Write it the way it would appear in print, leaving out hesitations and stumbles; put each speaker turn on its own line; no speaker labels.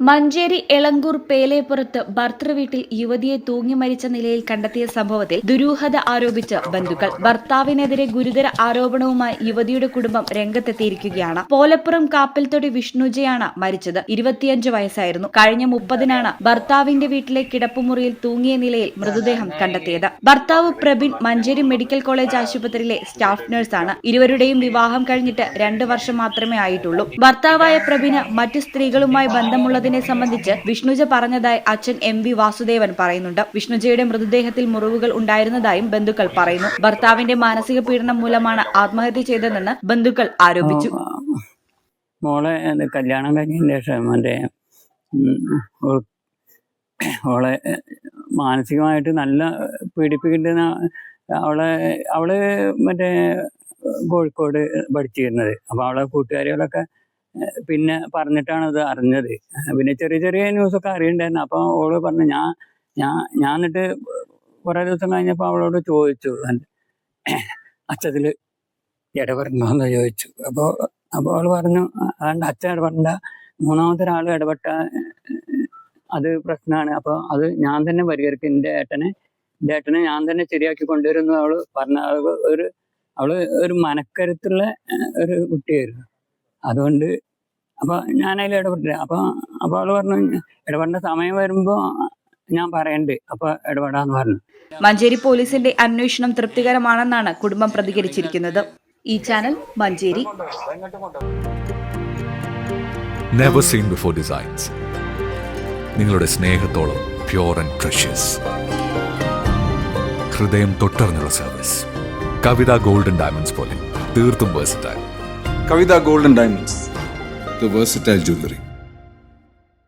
മഞ്ചേരി എളങ്കൂർ പേലേപ്പുറത്ത് ഭർതൃവീട്ടിൽ യുവതിയെ തൂങ്ങി മരിച്ച നിലയിൽ കണ്ടെത്തിയ സംഭവത്തിൽ ദുരൂഹത ആരോപിച്ച് ബന്ധുക്കൾ. ഭർത്താവിനെതിരെ ഗുരുതര ആരോപണവുമായി യുവതിയുടെ കുടുംബം രംഗത്തെത്തിയിരിക്കുകയാണ്. പോലപ്പുറം കാപ്പിൽത്തൊടി വിഷ്ണുജയാണ് മരിച്ചത്. 25 വയസ്സായിരുന്നു. കഴിഞ്ഞ 30-നാണ് ഭർത്താവിന്റെ വീട്ടിലെ കിടപ്പുമുറിയിൽ തൂങ്ങിയ നിലയിൽ മൃതദേഹം കണ്ടെത്തിയത്. ഭർത്താവ് പ്രബിൻ മഞ്ചേരി മെഡിക്കൽ കോളേജ് ആശുപത്രിയിലെ സ്റ്റാഫ് നഴ്സാണ്. ഇരുവരുടെയും വിവാഹം കഴിഞ്ഞിട്ട് 2 വർഷം മാത്രമേ ആയിട്ടുള്ളൂ. ഭർത്താവായ പ്രബിന് മറ്റ് സ്ത്രീകളുമായി ബന്ധമുള്ളതിനെ സംബന്ധിച്ച് വിഷ്ണുജ പറഞ്ഞതായി അച്ഛൻ MV വാസുദേവൻ പറയുന്നുണ്ട്. വിഷ്ണുജയുടെ മൃതദേഹത്തിൽ മുറിവുകൾ ഉണ്ടായിരുന്നതായും ബന്ധുക്കൾ പറയുന്നു. ഭർത്താവിന്റെ മാനസിക പീഡനം മൂലമാണ് ആത്മഹത്യ ചെയ്തതെന്ന് ബന്ധുക്കൾ ആരോപിച്ചു.
മോളെ കല്യാണം കഴിഞ്ഞതിന് ശേഷം അവളെ മാനസികമായിട്ട് നല്ല പീഡിപ്പിക്കുന്ന അവള് കോഴിക്കോട് പഠിച്ചിരുന്നത്. അപ്പോൾ അവളെ കൂട്ടുകാരികളൊക്കെ പിന്നെ പറഞ്ഞിട്ടാണ് ഇത് അറിഞ്ഞത്. പിന്നെ ചെറിയ ന്യൂസൊക്കെ അറിയണ്ടായിരുന്നു. അപ്പോൾ അവള് പറഞ്ഞു, ഞാൻ എന്നിട്ട് കുറേ ദിവസം കഴിഞ്ഞപ്പോൾ അവളോട് ചോദിച്ചു, അച്ഛതിൽ ഇടപെടണമെന്ന് ചോദിച്ചു. അപ്പോൾ അവൾ പറഞ്ഞു, അതുകൊണ്ട് അച്ഛൻ ഇടപെടണ്ട, മൂന്നാമത്തെ ഒരാൾ ഇടപെട്ട അത് പ്രശ്നമാണ്, അപ്പോൾ അത് ഞാൻ തന്നെ പരിഹരിക്കും, എൻ്റെ ഏട്ടനെ ഞാൻ തന്നെ ശരിയാക്കി കൊണ്ടുവരുന്നു അവള് പറഞ്ഞ. അവള് ഒരു മനക്കരുത്തുള്ള ഒരു കുട്ടിയായിരുന്നു. അതുകൊണ്ട് അപ്പോൾ ഞാനതിൽ ഇടപെട്ടില്ല. അപ്പോൾ അവള് പറഞ്ഞു, ഇടപെടേണ്ട സമയം വരുമ്പോൾ ഞാൻ പറയണ്ട്, അപ്പോൾ ഇടപെടാന്ന് പറഞ്ഞു.
മഞ്ചേരി പോലീസിന്റെ അന്വേഷണം തൃപ്തികരമാണെന്നാണ് കുടുംബം പ്രതികരിച്ചിരിക്കുന്നത്. ഈ channel Manjeri.
Never seen before designs. നിങ്ങളുടെ സ്നേഹത്തോളം പ്യൂർ ആൻഡ് പ്രഷ്യസ്, ഹൃദയം തൊട്ടറിഞ്ഞുള്ള സർവീസ്. കവിത ഗോൾഡൻ ഡയമണ്ട്സ് പോലെ തീർത്തും versatile.
Kavita Gold and Diamonds, the versatile jewelry.